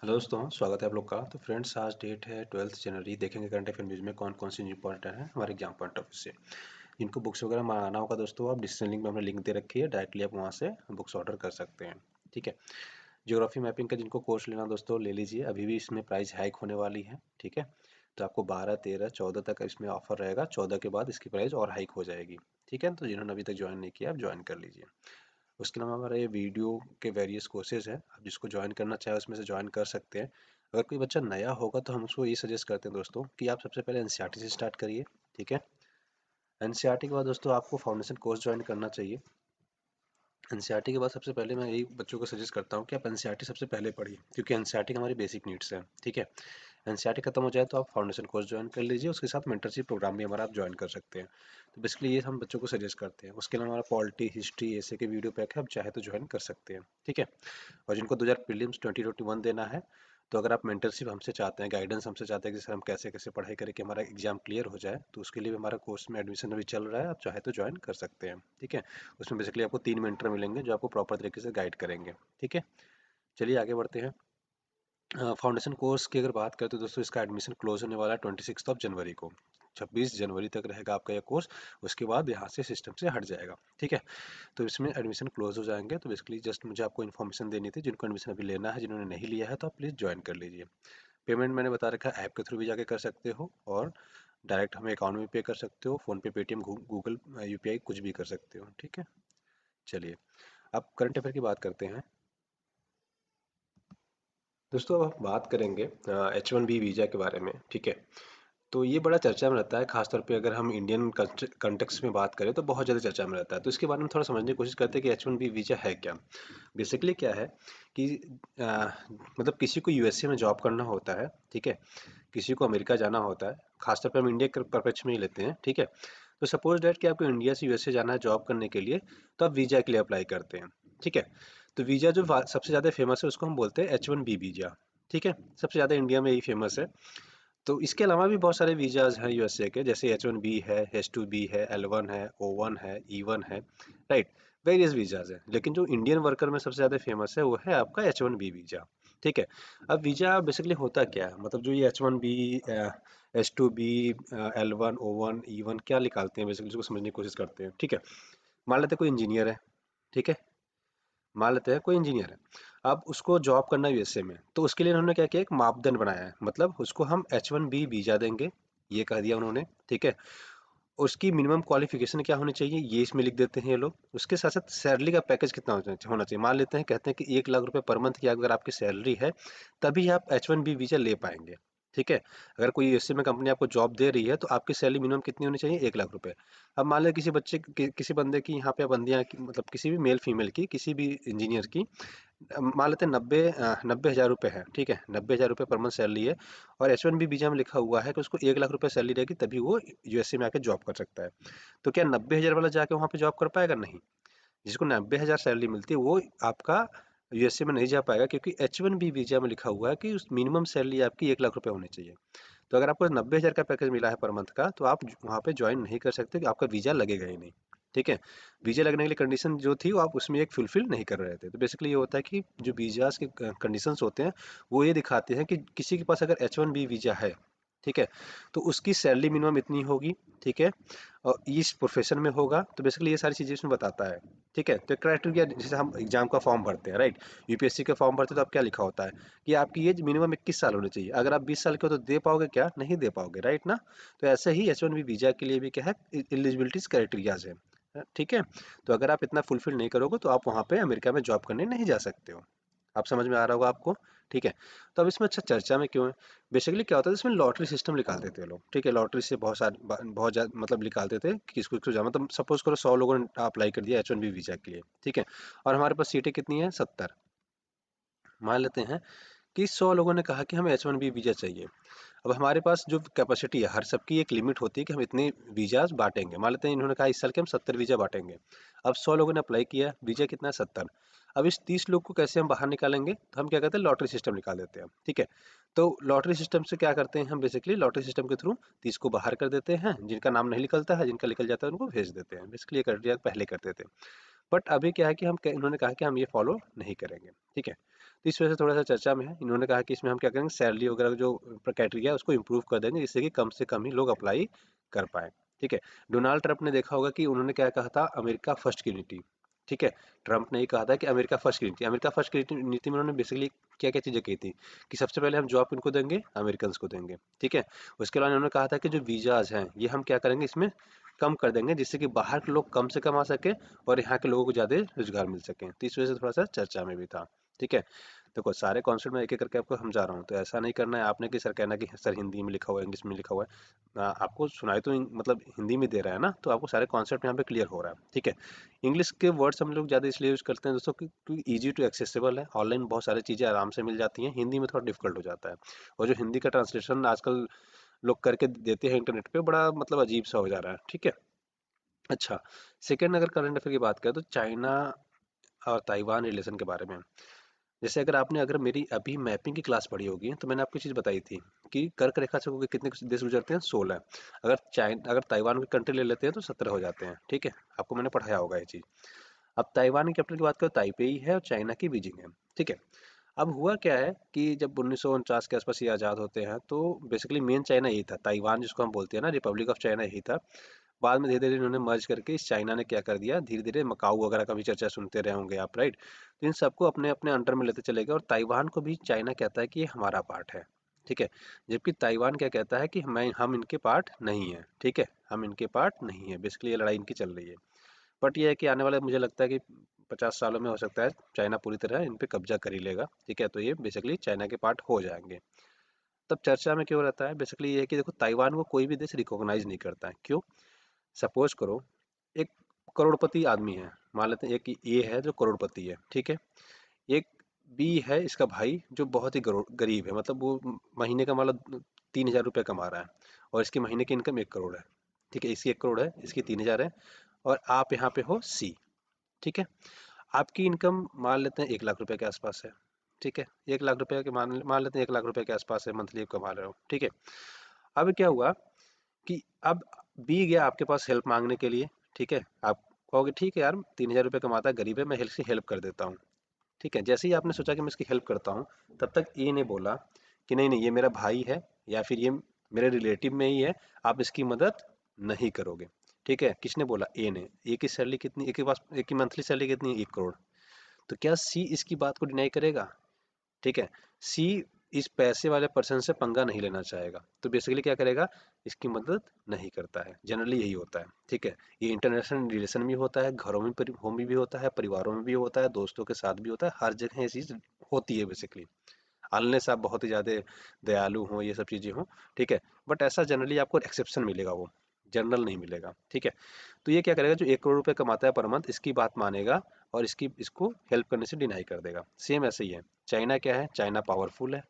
Hello दोस्तों, स्वागत है आप लोग का। तो फ्रेंड्स, आज डेट है 12 जनवरी। देखेंगे करंट अफेयर न्यूज़ में कौन कौन सी न्यू पॉइंट है हमारे एग्जाम पॉइंट ऑफ व्यू से। जिनको बुक्स वगैरह मंगाना होगा दोस्तों, आप डिस्क्रिप्शन लिंक में हमने लिंक दे रखी है, डायरेक्टली आप वहाँ से बुक्स ऑर्डर कर सकते हैं। ठीक है। ज्योग्राफी मैपिंग का जिनको कोर्स लेना दोस्तों, ले लीजिए। अभी भी इसमें प्राइस हाइक होने वाली है। ठीक है। तो आपको 12, 13, 14 तक इसमें ऑफर रहेगा। 14 के बाद इसकी प्राइस और हाइक हो जाएगी। ठीक है। तो जिन्होंने अभी तक ज्वाइन नहीं किया, आप ज्वाइन कर लीजिए। उसके अलावा हमारे ये वीडियो के वेरियस कोर्सेज हैं, आप जिसको ज्वाइन करना चाहे उसमें से ज्वाइन कर सकते हैं। अगर कोई बच्चा नया होगा तो हम उसको ये सजेस्ट करते हैं दोस्तों कि आप सबसे पहले एनसीईआरटी से स्टार्ट करिए। ठीक है। एनसीईआरटी के बाद दोस्तों आपको फाउंडेशन कोर्स ज्वाइन करना चाहिए। एनसीईआरटी के बाद सबसे पहले मैं यही बच्चों को सजेस्ट करता हूँ कि आप एनसीईआरटी सबसे पहले पढ़िए, क्योंकि एनसीईआरटी हमारी बेसिक नीड्स है। ठीक है। एनसीईआरटी खत्म हो जाए तो आप फाउंडेशन कोर्स ज्वाइन कर लीजिए। उसके साथ मेंटरशिप प्रोग्राम भी हमारा आप ज्वाइन कर सकते हैं। तो बेसिकली ये हम बच्चों को सजेस्ट करते हैं। उसके अलावा हमारा पॉलिटी, हिस्ट्री ऐसे के वीडियो पैक है, आप चाहे तो ज्वाइन कर सकते हैं। ठीक है। और जिनको 2000 प्रीलिम्स 2021 देना है, तो अगर आप मेंटरशिप हमसे चाहते हैं, गाइडेंस हमसे चाहते हैं कि सर हम कैसे कैसे पढ़ाई करें कि हमारा एग्जाम क्लियर हो जाए, तो उसके लिए भी हमारा कोर्स में एडमिशन अभी चल रहा है, आप चाहे तो ज्वाइन कर सकते हैं। ठीक है। उसमें बेसिकली आपको 3 मेंटर मिलेंगे जो आपको प्रॉपर तरीके से गाइड करेंगे। ठीक है। चलिए आगे बढ़ते हैं। फाउंडेशन कोर्स की अगर बात करें तो दोस्तों, इसका एडमिशन क्लोज होने वाला है 26 जनवरी को। 26 जनवरी तक रहेगा आपका यह कोर्स। उसके बाद यहाँ से सिस्टम से हट जाएगा। ठीक है। तो इसमें एडमिशन क्लोज हो जाएंगे। तो बेसिकली जस्ट मुझे आपको इन्फॉर्मेशन देनी थी। जिनको एडमिशन अभी लेना है, जिन्होंने नहीं लिया है, तो आप प्लीज़ ज्वाइन कर लीजिए। पेमेंट मैंने बता रखा है, ऐप के थ्रू भी जाके कर सकते हो, और डायरेक्ट हमें अकाउंट में पे कर सकते हो। फ़ोनपे, पेटीएम, गूगल, यूपीआई कुछ भी कर सकते हो। ठीक है। चलिए, अब करंट अफेयर की बात करते हैं। दोस्तों, अब हम बात करेंगे H1B वीज़ा के बारे में। ठीक है। तो ये बड़ा चर्चा में रहता है, खासतौर पे अगर हम इंडियन कंटेक्स्ट में बात करें तो बहुत ज़्यादा चर्चा में रहता है। तो इसके बारे में थोड़ा समझने की कोशिश करते हैं कि H1B वीज़ा है क्या। बेसिकली क्या है कि मतलब किसी को यूएसए में जॉब करना होता है। ठीक है। किसी को अमेरिका जाना होता है। खासतौर पे हम इंडिया के परपक्ष में ही लेते हैं। ठीक है। तो सपोज डैट कि आपको इंडिया से यूएसए जाना है जॉब करने के लिए, तो आप वीज़ा के लिए अप्लाई करते हैं। ठीक है। तो वीज़ा जो सबसे ज़्यादा फेमस है उसको हम बोलते हैं H1B वीज़ा। ठीक है। सबसे ज़्यादा इंडिया में यही फेमस है। तो इसके अलावा भी बहुत सारे वीज़ाज़ हैं यूएसए के, जैसे H1B है, H2B है, L1 है, O1 है, E1 है। राइट। वेरियस वीज़ाज़ हैं, लेकिन जो इंडियन वर्कर में सबसे ज़्यादा फेमस है वो है आपका H1B वीज़ा। ठीक है। अब वीज़ा बेसिकली होता क्या है, मतलब जो ये H1B, H2B, L1, O1, E1 क्या निकालते हैं, बेसिकली उसको समझने की कोशिश करते हैं। ठीक है। मान लेते हैं कोई इंजीनियर है। ठीक है। मान लेते हैं कोई इंजीनियर है। अब उसको जॉब करना है यूएसए में, तो उसके लिए उन्होंने क्या किया, एक मापदंड बनाया है। मतलब उसको हम H1B वीज़ा देंगे, ये कह दिया उन्होंने। ठीक है। उसकी मिनिमम क्वालिफिकेशन क्या होनी चाहिए, ये इसमें लिख देते हैं ये लोग। उसके साथ साथ सैलरी का पैकेज कितना होना चाहिए। मान लेते हैं, कहते हैं कि 1 लाख रुपए पर मंथ की अगर आपकी सैलरी है, तभी आप H1B वीज़ा ले पाएंगे। ठीक है। अगर कोई यूएसए में कंपनी आपको जॉब दे रही है, तो आपकी सैलरी मिनिमम कितनी होनी चाहिए, 1 लाख रुपए। अब मान लें किसी बच्चे किसी बंदे की यहाँ पे बंदियाँ मतलब किसी भी मेल फीमेल की, किसी भी इंजीनियर की, मान लेते हैं 90,000 रुपये है। ठीक है। 90,000 रुपये पर मंथ सैलरी है, और H1B वीजा में लिखा हुआ है कि उसको 1 लाख रुपये सैलरी रहेगी, तभी वो यूएसए में आके जॉब कर सकता है। तो क्या 90,000 वाला जाके वहाँ पे जॉब कर पाएगा? नहीं। जिसको 90,000 सैलरी मिलती है वो आपका यूएसए में नहीं जा पाएगा, क्योंकि H1B वीजा में लिखा हुआ है कि उस मिनिमम सैलरी आपकी 1 लाख रुपये होनी चाहिए। तो अगर आपको 90,000 का पैकेज मिला है पर मंथ का, तो आप वहाँ पे ज्वाइन नहीं कर सकते, कि आपका वीज़ा लगेगा ही नहीं। ठीक है। वीज़ा लगने के लिए कंडीशन जो थी वो आप उसमें एक फुलफिल नहीं कर रहे थे। तो बेसिकली ये होता है कि जो वीज़ाज़ के कंडीशंस होते हैं, वो ये दिखाते हैं कि किसी के पास अगर H1B वीज़ा है, ठीक है, तो उसकी सैलरी मिनिमम इतनी होगी। ठीक है। और इस प्रोफेशन में होगा। तो बेसिकली ये सारी चीज़ें इसमें बताता है। ठीक है। तो क्राइटेरिया, जैसे हम एग्जाम का फॉर्म भरते हैं, राइट, यूपीएससी का फॉर्म भरते हैं, तो आप क्या लिखा होता है कि आपकी एज मिनिमम 21 साल होनी चाहिए। अगर आप 20 साल के हो तो दे पाओगे क्या? नहीं दे पाओगे, राइट ना। तो ऐसे ही H1B वीज़ा के लिए भी क्या है, एलिजिबिलिटीज क्राइटेरियाज है। ठीक है। तो अगर आप इतना फुलफिल नहीं करोगे, तो आप वहाँ पे अमेरिका में जॉब करने नहीं जा सकते हो। आप समझ में आ रहा होगा आपको। ठीक है। तो अब इसमें अच्छा चर्चा में क्यों है, बेसिकली क्या होता है, इसमें लॉटरी सिस्टम निकालते थे लोग। ठीक है। लॉटरी से बहुत सारे बहुत ज़्यादा मतलब निकालते थे कि किसको किसको मतलब सपोज करो 100 लोगों ने अप्लाई कर दिया H1B वीज़ा के लिए। ठीक है। और हमारे पास सीटें कितनी है, 70। मान लेते हैं कि 100 लोगों ने कहा कि हमें H1B वीज़ा चाहिए। अब हमारे पास जो कैपेसिटी है, हर सबकी एक लिमिट होती है कि हम इतने वीज़ाज बांटेंगे। मान लेते हैं इन्होंने कहा इस साल के हम 70 वीज़ा बांटेंगे। अब 100 लोगों ने अप्लाई किया, वीज़ा कितना है, 70। अब इस 30 लोग को कैसे हम बाहर निकालेंगे, तो हम क्या कहते हैं, लॉटरी सिस्टम निकाल देते हैं। ठीक है। तो लॉटरी सिस्टम से क्या करते हैं हम, बेसिकली लॉटरी सिस्टम के थ्रू 30 को बाहर कर देते हैं। जिनका नाम नहीं निकलता है, जिनका निकल जाता है, उनको भेज देते हैं। बेसिकली ये क्राइटेरिया पहले करते थे। बट अभी क्या है कि हम इन्होंने कहा कि हम ये फॉलो नहीं करेंगे। ठीक है। तो इस वजह से थोड़ा सा चर्चा में है। इन्होंने कहा कि इसमें हम क्या करेंगे, सैलरी वगैरह जो क्राइटेरिया है उसको इम्प्रूव कर देंगे, जिससे कि कम से कम ही लोग अप्लाई कर पाए। ठीक है। डोनाल्ड ट्रंप ने देखा होगा कि उन्होंने क्या कहा था, अमेरिका फर्स्ट की नीति। ठीक है। ट्रंप ने ये कहा था कि अमेरिका फर्स्ट की नीति, अमेरिका फर्स्ट की नीति में उन्होंने बेसिकली क्या क्या चीज़ें कही थी कि सबसे पहले हम जॉब इनको देंगे, अमेरिकन को देंगे। ठीक है। उसके अलावा उन्होंने कहा था कि जो वीजाज हैं ये हम क्या करेंगे, इसमें कम कर देंगे, जिससे कि बाहर के लोग कम से कम आ सके और यहाँ के लोगों को ज़्यादा रोजगार मिल सके। तो इस वजह से थोड़ा सा चर्चा में भी था। ठीक है। देखो सारे कॉन्सेप्ट में एक एक करके आपको समझा रहा हूँ, तो ऐसा नहीं करना है आपने कि सर कहना कि सर हिंदी में लिखा हुआ है, इंग्लिश में लिखा हुआ है। आपको सुनाई तो मतलब हिंदी में दे रहा है ना, तो आपको सारे कॉन्सेप्ट यहाँ पे क्लियर हो रहा है। ठीक है। इंग्लिश के वर्ड्स हम लोग ज़्यादा इसलिए यूज़ करते हैं दोस्तों क्योंकि ईजी टू एक्सेसिबल है, ऑनलाइन बहुत सारी चीज़ें आराम से मिल जाती हैं, हिंदी में थोड़ा डिफिकल्ट हो जाता है। और जो हिंदी का ट्रांसलेशन आजकल लोग करके देते हैं इंटरनेट पे, बड़ा मतलब अजीब सा हो जा रहा है। ठीक है। अच्छा, सेकंड अगर करंट अफेयर की बात करें तो चाइना और ताइवान रिलेशन के बारे में। जैसे अगर मेरी अभी मैपिंग की क्लास पढ़ी होगी तो मैंने आपको चीज़ बताई थी कि कर्क रेखा से होकर कितने देश गुजरते हैं, 16। अगर ताइवान की कंट्री ले लेते हैं तो 17 हो जाते हैं। ठीक है। आपको मैंने पढ़ाया होगा ये चीज़। अब ताइवान की कैपिटल की बात करो, ताइपेई है और चाइना की बीजिंग है। ठीक है। अब हुआ क्या है कि जब 1949 के आसपास ये आज़ाद होते हैं तो बेसिकली मेन चाइना यही था, ताइवान जिसको हम बोलते हैं ना, रिपब्लिक ऑफ चाइना यही था। बाद में धीरे धीरे इन्होंने मर्ज करके इस चाइना ने क्या कर दिया, धीरे धीरे मकाऊ वगैरह का भी चर्चा सुनते रहे होंगे आप, राइट। तो इन सबको अपने अपने अंडर में लेते चले गए और ताइवान को भी चाइना कहता है कि ये हमारा पार्ट है। ठीक है। जबकि ताइवान क्या कहता है कि हम इनके पार्ट नहीं है। ठीक है। हम इनके पार्ट नहीं है, बेसिकली ये लड़ाई इनकी चल रही है। बट ये है कि आने वाले मुझे लगता है कि 50 सालों में हो सकता है चाइना पूरी तरह इन पे कब्जा कर ही लेगा। ठीक है। तो ये बेसिकली चाइना के पार्ट हो जाएंगे। तब चर्चा में क्यों रहता है, बेसिकली ये है कि देखो ताइवान को कोई भी देश रिकॉग्नाइज नहीं करता है। क्यों? सपोज करो एक करोड़पति आदमी है, मान लेते हैं एक ए है जो करोड़पति है। ठीक है। एक बी है इसका भाई जो बहुत ही गरीब है, मतलब वो महीने का मतलब 3,000 रुपये कमा रहा है और इसकी महीने की इनकम 1 करोड़ है। ठीक है। इसकी 1 करोड़ है, इसकी 3,000 है और आप यहाँ पे हो सी। ठीक है। आपकी इनकम मान लेते हैं 1 लाख रुपए के आसपास है। ठीक है। 1 लाख रुपए के मान मान लेते हैं 1 लाख रुपए के आसपास है, मंथली कमा रहे हो। ठीक है। अब क्या हुआ कि अब बी गया आपके पास हेल्प मांगने के लिए। ठीक है। आप कहोगे ठीक है यार, 3,000 रुपये कमाता है, गरीब है, मैं इसकी हेल्प कर देता हूँ। ठीक है। जैसे ही आपने सोचा कि मैं इसकी हेल्प करता हूँ, तब तक ए ने बोला कि नहीं नहीं, ये मेरा भाई है या फिर ये मेरे रिलेटिव में ही है, आप इसकी मदद नहीं करोगे। ठीक है। किसने बोला? ए ने। ए की सैलरी कितनी, ए के पास ए की मंथली सैलरी कितनी है? 1 करोड़। तो क्या सी इसकी बात को डिनाई करेगा? ठीक है। सी इस पैसे वाले पर्सन से पंगा नहीं लेना चाहेगा, तो बेसिकली क्या करेगा, इसकी मदद नहीं करता है। जनरली यही होता है। ठीक है। ये इंटरनेशनल रिलेशन में होता है, घरों में होम में भी होता है, परिवारों में भी होता है, दोस्तों के साथ भी होता है, हर जगह ये चीज़ होती है बेसिकली। अनलेस आप बहुत ही ज़्यादा दयालु हो, ये सब चीज़ें हों। ठीक है। बट ऐसा जनरली आपको एक्सेप्शन मिलेगा, वो जनरल नहीं मिलेगा। ठीक है। तो ये क्या करेगा, जो 1 करोड़ रुपए कमाता है पर मंथ, इसकी बात मानेगा और इसको हेल्प करने से डिनाई कर देगा। सेम ऐसे ही है। चाइना क्या है? चाइना पावरफुल है।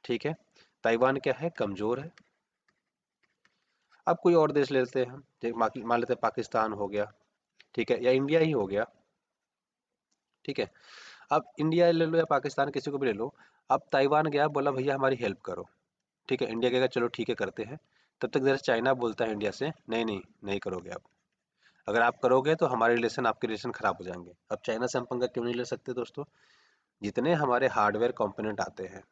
ठीक है। ताइवान क्या है? कमजोर है। अब कोई और देश ले लेते हैं हम, मान लेते हैं पाकिस्तान हो गया। ठीक है। या इंडिया ही हो गया। ठीक है। अब इंडिया ले लो या पाकिस्तान, किसी को भी ले लो। अब ताइवान गया, बोला भैया हमारी हेल्प करो। ठीक है। इंडिया कहेगा चलो ठीक है करते हैं। तब तक जरा चाइना बोलता है इंडिया से, नहीं नहीं नहीं करोगे आप। अगर आप करोगे तो हमारे रिलेशन, आपके रिलेशन खराब हो जाएंगे। अब चाइना से हम पंगा क्यों नहीं ले सकते दोस्तों? जितने हमारे हार्डवेयर कंपोनेंट आते हैं,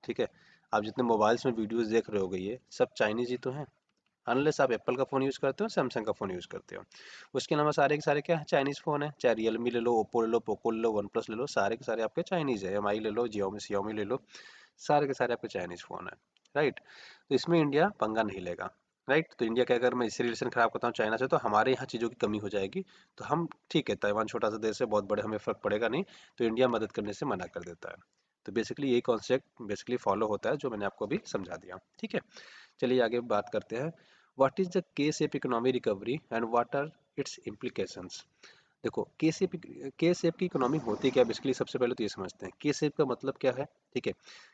ठीक है, आप जितने मोबाइल्स में वीडियोस देख रहे होगे, ये सब चाइनीज ही तो हैं। अनलेस आप एप्पल का फ़ोन यूज़ करते हो, सैमसंग का फ़ोन यूज़ करते हो। उसके अलावा सारे के सारे क्या है? चाइनीज़ फ़ोन है। चाहे रियलमी ले लो, ओप्पो ले लो, पोको ले लो, वन प्लस ले लो, सारे के सारे आपके चाइनीज़ है। एम आई ले लो, जियोमी ले लो, सारे के सारे आपके चाइनीज़ फ़ोन है। राइट। तो इसमें इंडिया पंगा नहीं लेगा। राइट। तो इंडिया क्या, अगर मैं इससे रिलेशन खराब करता हूँ चाइना से, तो हमारे यहाँ चीज़ों की कमी हो जाएगी। तो हम ठीक है, ताइवान छोटा सा देश है, बहुत बड़े, हमें फ़र्क पड़ेगा नहीं। तो इंडिया मदद करने से मना कर देता है। तो बेसिकली यही कॉन्सेप्ट बेसिकली फॉलो होता है, जो मैंने आपको अभी समझा दिया। ठीक है। चलिए आगे बात करते हैं। What is the K shape economy recovery and what are its implications. देखो के शेप की इकोनॉमी होती क्या, बेसिकली सबसे पहले तो ये समझते हैं के शेप का मतलब क्या है। ठीक है।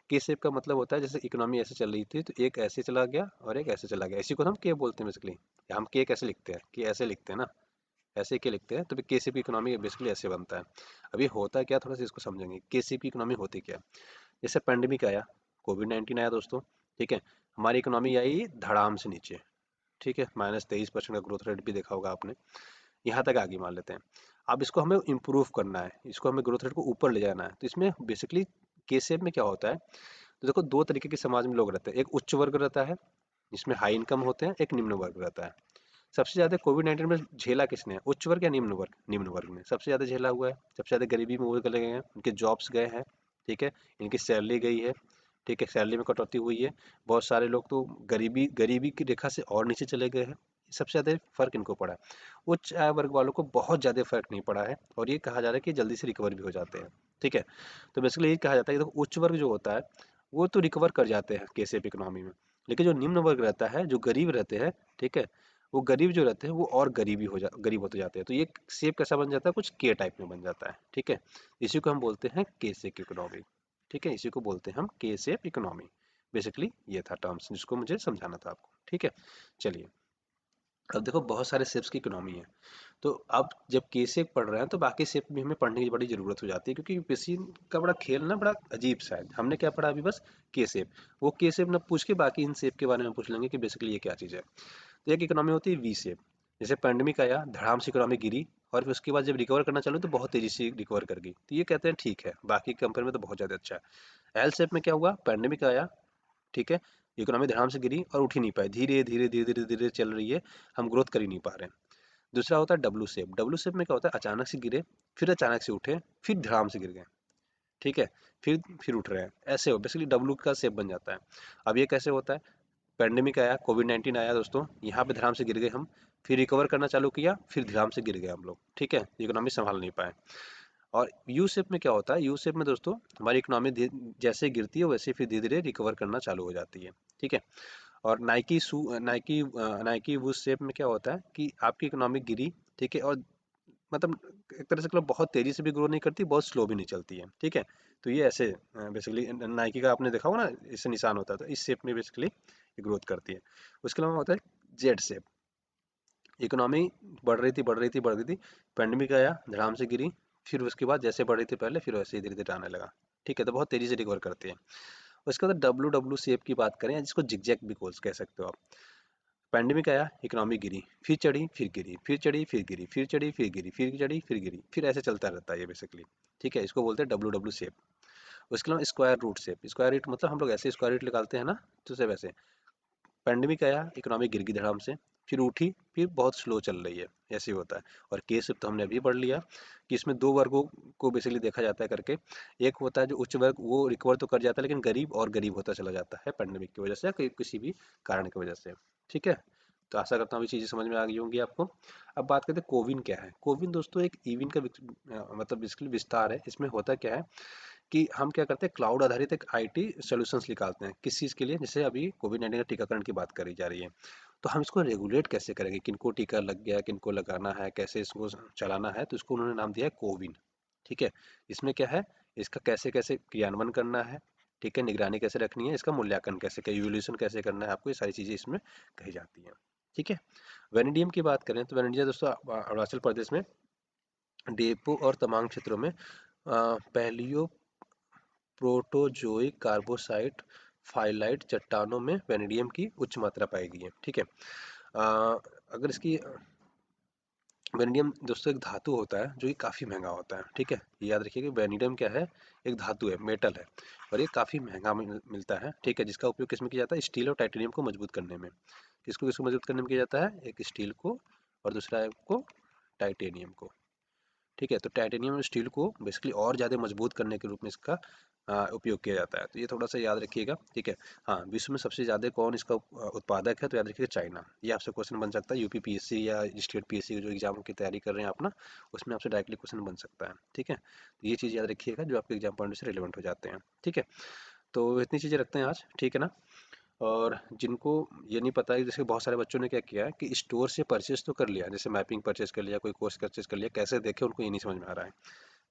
के शेप का मतलब होता है जैसे इकोनॉमी ऐसे चल रही थी तो एक ऐसे चला गया और एक ऐसे चला गया, इसी को हम के बोलते हैं बेसिकली। हम के कैसे लिखते हैं, कि ऐसे लिखते हैं ना, ऐसे के लिखते हैं, तो के शेप की इकोनॉमी बेसिकली ऐसे बनता है। अभी होता क्या, थोड़ा सा इसको समझेंगे के शेप की इकोनॉमी होती क्या। जैसे पेंडेमिक आया, कोविड 19 आया दोस्तों। ठीक है। हमारी इकोनॉमी आई धड़ाम से नीचे। ठीक है। -23% का ग्रोथ रेट भी देखा होगा आपने। यहाँ तक आगे मान लेते हैं। अब इसको हमें इम्प्रूव करना है, इसको हमें ग्रोथ रेट को ऊपर ले जाना है। तो इसमें बेसिकली के शेप में क्या होता है, तो देखो दो तरीके के समाज में लोग रहते हैं, एक उच्च वर्ग रहता है जिसमें हाई इनकम होते हैं, एक निम्न वर्ग रहता है। सबसे ज्यादा कोविड 19 में झेला किसने, उच्च वर्ग या निम्न वर्ग? निम्न वर्ग ने सबसे ज्यादा झेला हुआ है, सबसे ज्यादा गरीबी में वो गए हैं, उनके जॉब्स गए हैं, ठीक है, इनकी सैलरी गई है, ठीक है, सैलरी में कटौती हुई है। बहुत सारे लोग तो गरीबी गरीबी की रेखा से और नीचे चले गए हैं। सबसे ज्यादा फर्क इनको पड़ा है। उच्च आय वर्ग वालों को बहुत ज्यादा फर्क नहीं पड़ा है, और ये कहा जा रहा है कि जल्दी से रिकवर भी हो जाते हैं, ठीक है। तो बेसिकली ये कहा जाता है कि देखो उच्च वर्ग जो होता है वो तो रिकवर कर जाते हैं केसेप इकोनॉमी में, लेकिन जो निम्न वर्ग रहता है, जो गरीब रहते हैं, ठीक है, वो गरीब जो रहते हैं वो और गरीब होते जाते हैं। तो ये शेप कैसा बन जाता है, कुछ के टाइप में बन जाता है, ठीक है। इसी को हम बोलते हैं के शेप इकोनॉमी, ठीक है, इसी को बोलते हैं हम के शेप इकोनॉमी। बेसिकली ये था टर्म्स जिसको मुझे समझाना था आपको, ठीक है। चलिए, अब देखो बहुत सारे शेप्स की इकोनॉमी है, तो अब जब के शेप पढ़ रहे हैं तो बाकी शेप भी हमें पढ़ने की बड़ी जरूरत हो जाती है, क्योंकि यूपीएससी का बड़ा खेल ना बड़ा अजीब सा है। हमने क्या पढ़ा अभी, बस के शेप। वो के शेप ना पूछ के बाकी इन शेप के बारे में पूछ लेंगे कि बेसिकली ये क्या चीज़ है। तो एक इकोनॉमी होती है वी शेप। जैसे पेंडेमिक आया, धड़ाम से इकोनॉमी गिरी, और फिर उसके बाद जब रिकवर करना चालू तो बहुत तेजी से रिकवर कर गई, तो ये कहते हैं ठीक है, बाकी कंपेयर में तो बहुत ज़्यादा अच्छा है। एल शेप में क्या हुआ, पेंडेमिक आया, ठीक है, इकोनॉमी धड़ाम से गिरी और उठ ही नहीं पाई, धीरे धीरे धीरे धीरे धीरे चल रही है, हम ग्रोथ कर ही नहीं पा रहे हैं। दूसरा होता है डब्लू शेप। डब्लू शेप में क्या होता है, अचानक से गिरे, फिर अचानक से उठे, फिर धड़ाम से गिर गए, ठीक है, फिर उठ रहे हैं, ऐसे हो बेसिकली डब्लू का शेप बन जाता है। अब ये कैसे होता है, पेंडेमिक आया, कोविड 19 आया दोस्तों, यहाँ पे धड़ाम से गिर गए हम, फिर रिकवर करना चालू किया, फिर धड़ाम से गिर गए हम लोग, ठीक है, इकोनॉमी संभाल नहीं पाए। और यू शेप में क्या होता है, यू शेप में दोस्तों हमारी इकोनॉमी जैसे गिरती है वैसे फिर धीरे धीरे रिकवर करना चालू हो जाती है, ठीक है। और नाइकी वुश शेप में क्या होता है कि आपकी इकोनॉमी गिरी, ठीक है, और मतलब एक तरह से मतलब बहुत तेजी से भी ग्रो नहीं करती, बहुत स्लो भी नहीं चलती है, ठीक है। तो ये ऐसे बेसिकली नाइकी का आपने देखा होगा ना, इससे निशान होता है, तो इस शेप में बेसिकली ये ग्रोथ करती है। उसके अलावा होता है जेड शेप। इकोनॉमी बढ़ रही थी, पेंडेमिक आया, धड़ाम से गिरी, फिर उसके बाद जैसे बढ़ रही थी पहले, फिर वैसे ही धीरे धीरे आने लगा, ठीक है, तो बहुत तेजी से रिकवर करती है। उसके बाद डब्ल्यू डब्ल्यू शेप की बात करें, जिसको जिगजैग भी कह सकते हो आप। पैंडेमिक आया, इकोनॉमी गिरी, फिर चढ़ी, फिर गिरी, फिर चढ़ी, फिर गिरी, फिर चढ़ी, फिर गिरी, फिर चढ़ी, फिर गिरी, फिर ऐसे चलता रहता है ये बेसिकली, ठीक है, इसको बोलते हैं डब्ल्यू डब्ल्यू शेप। उसके अलावा square root shape. Square root मतलब हम लोग ऐसे स्क्वायर रूट निकालते हैं ना, तो से वैसे। पैंडेमिक आया, इकोनॉमी गिर गई धड़ाम से, फिर उठी, फिर बहुत स्लो चल रही है, ऐसे ही होता है। और के शेप तो हमने अभी पढ़ लिया कि इसमें दो वर्गों को बेसिकली देखा जाता है करके। एक होता है जो उच्च वर्ग, वो रिकवर तो कर जाता है लेकिन गरीब और गरीब होता चला जाता है पैंडेमिक की वजह से या किसी भी कारण की वजह से, ठीक है। तो आशा करता हूँ ये चीज़ें समझ में आ गई होंगी आपको। अब बात करते हैं कोविन क्या है। कोविन दोस्तों एक इविन का मतलब बेसिकली विस्तार है। इसमें होता क्या है कि हम क्या करते हैं, क्लाउड आधारित एक आईटी सॉल्यूशंस निकालते हैं किस चीज़ के लिए, जैसे अभी कोविड 19 का टीकाकरण की बात करी जा रही है। तो हम इसको रेगुलेट कैसे करेंगे, किनको टीका लग गया, किनको लगाना है, कैसे इसको चलाना है, तो इसको उन्होंने नाम दिया है कोविन, ठीक है। इसमें क्या है, इसका कैसे कैसे क्रियान्वयन करना है, ठीक है, निगरानी कैसे रखनी है, इसका मूल्यांकन कैसे, इवोल्यूशन कैसे करना है आपको, ये सारी चीज़ें इसमें कही जाती हैं, ठीक है। वेनेडियम की बात करें तो वेनेडियम दोस्तों अरुणाचल प्रदेश में डेपो और तमांग क्षेत्रों में पैलियो प्रोटोजोइक कार्बोसाइट फाइलाइट चट्टानों में वेनेडियम की उच्च मात्रा पाई गई है, ठीक है। अगर इसकी वेनेडियम दोस्तों एक धातु होता है जो कि काफ़ी महंगा होता है, ठीक है, ये याद रखिए कि वेनेडियम क्या है, एक धातु है, मेटल है, और ये काफ़ी महंगा मिलता है, ठीक है, जिसका उपयोग किसमें किया जाता है, स्टील और टाइटेनियम को मजबूत करने में। किसको किसको मजबूत करने में किया जाता है, एक स्टील को और दूसरा को टाइटेनियम को, ठीक है। तो टाइटेनियम और स्टील को बेसिकली और ज़्यादा मजबूत करने के रूप में इसका उपयोग किया जाता है, तो ये थोड़ा सा याद रखिएगा, ठीक है। हाँ, विश्व में सबसे ज़्यादा कौन इसका उत्पादक है, तो याद रखिएगा चाइना। ये आपसे क्वेश्चन बन सकता है यूपी पीएससी या स्टेट पीएससी जो एग्जाम की तैयारी कर रहे हैं आप ना, उसमें आपसे डायरेक्टली क्वेश्चन बन सकता है, ठीक है। तो ये चीज़ याद रखिएगा जो आपके एग्जाम पॉइंट से रिलेवेंट हो जाते हैं, ठीक है। तो इतनी चीज़ें रखते हैं आज, ठीक है ना। और जिनको ये नहीं पता है, जैसे बहुत सारे बच्चों ने क्या किया है कि स्टोर से परचेज तो कर लिया, जैसे मैपिंग परचेज कर लिया, कोई कोर्स परचेज कर लिया, कैसे देखे उनको ये नहीं समझ में आ रहा है।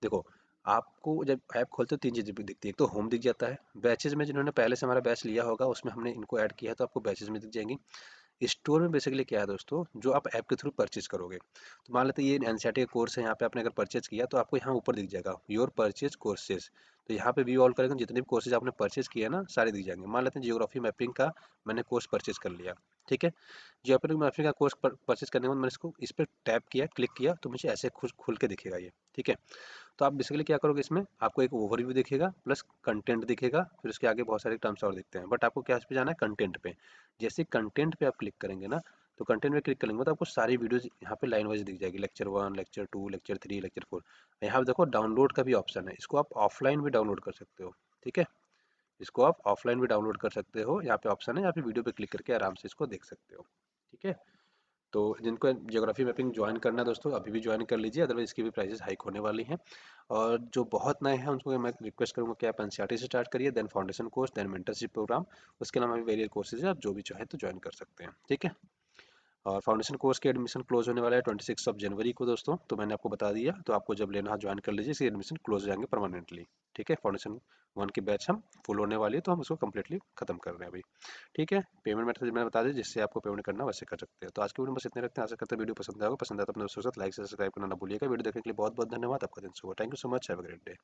देखो, आपको जब ऐप खोलते हो तीन चीज़ें दिखती है, एक तो होम दिख जाता है, बैचेज में जिन्होंने पहले से हमारा बैच लिया होगा उसमें हमने इनको ऐड किया है तो आपको बैचेज में दिख जाएंगी। स्टोर में बेसिकली क्या है दोस्तों, जो आप ऐप के थ्रू परचेज करोगे, तो मान लेते हैं ये एनसीईआरटी का कोर्स है, यहाँ पे आपने अगर परचेज किया तो आपको यहाँ ऊपर दिख जाएगा योर परचेज कोर्सेज। तो यहाँ पे व्यू ऑल करेंगे, जितने भी कोर्सेज आपने परचेज किए हैं ना सारे दिख जाएंगे। मान लेते हैं जियोग्राफी मैपिंग का मैंने कोर्स परचेज कर लिया, ठीक है। जियोग्राफी मैपिंग का कोर्स परचेज करने के बाद मैंने इसको इस पर टैप किया, क्लिक किया, तो मुझे ऐसे खुल खुल के दिखेगा ये, ठीक है। तो आप बेसिकली क्या करोगे, इसमें आपको एक ओवरव्यू दिखेगा प्लस कंटेंट दिखेगा, फिर उसके आगे बहुत सारे टर्म्स और दिखते हैं, बट आपको क्या इस पे जाना है, कंटेंट पे। जैसे कंटेंट पे आप क्लिक करेंगे ना, तो कंटेंट पे क्लिक करेंगे तो आपको सारी वीडियोस यहाँ पे लाइन वाइज दिख जाएगी, लेक्चर 1, लेक्चर 2, लेक्चर 3, लेक्चर 4। यहाँ पे देखो डाउनलोड का भी ऑप्शन है, इसको आप ऑफलाइन भी डाउनलोड कर सकते हो, ठीक है। इसको आप ऑफलाइन भी डाउनलोड कर सकते हो, यहाँ पे ऑप्शन है, यहाँ पे वीडियो पे क्लिक करके आराम से इसको देख सकते हो, ठीक है। तो जिनको ज्योग्राफी मैपिंग ज्वाइन करना है दोस्तों, अभी भी ज्वाइन कर लीजिए, अदरवाइज इसकी भी प्राइसेस हाइक होने वाली हैं। और जो बहुत नए हैं उनको मैं रिक्वेस्ट करूंगा कि आप एनसीईआरटी से स्टार्ट करिए, then foundation course, then mentorship programme. उसके अलावा भी वेरियस कोर्सेज है, आप जो भी चाहें तो ज्वाइन कर सकते हैं, ठीक है। और फाउंडेशन कोर्स के एडमिशन क्लोज होने वाला है 26 जनवरी को दोस्तों, तो मैंने आपको बता दिया, तो आपको जब लेना है ज्वाइन कर लीजिए, इसके एडमिशन क्लोज हो जाएंगे परमानेंटली, ठीक है। फाउंडेशन 1 की बैच हम फुल होने वाली है, तो हम उसको कम्प्लीटली खत्म कर रहे हैं अभी, ठीक है। पेमेंट मेथड मैंने बता दी, जिससे आपको पेमेंट करना वैसे कर सकते हैं। तो आज की वीडियो में बस इतने रखते हैं, आशा करते हैं वीडियो पसंद आएगा, पसंद आता है अपने दोस्तों के साथ लाइक से सब्सक्राइब करना ना भूलिएगा। वीडियो देखने के लिए बहुत बहुत धन्यवाद, आपका दिन शुभ हो। Thank you so much, have a great day.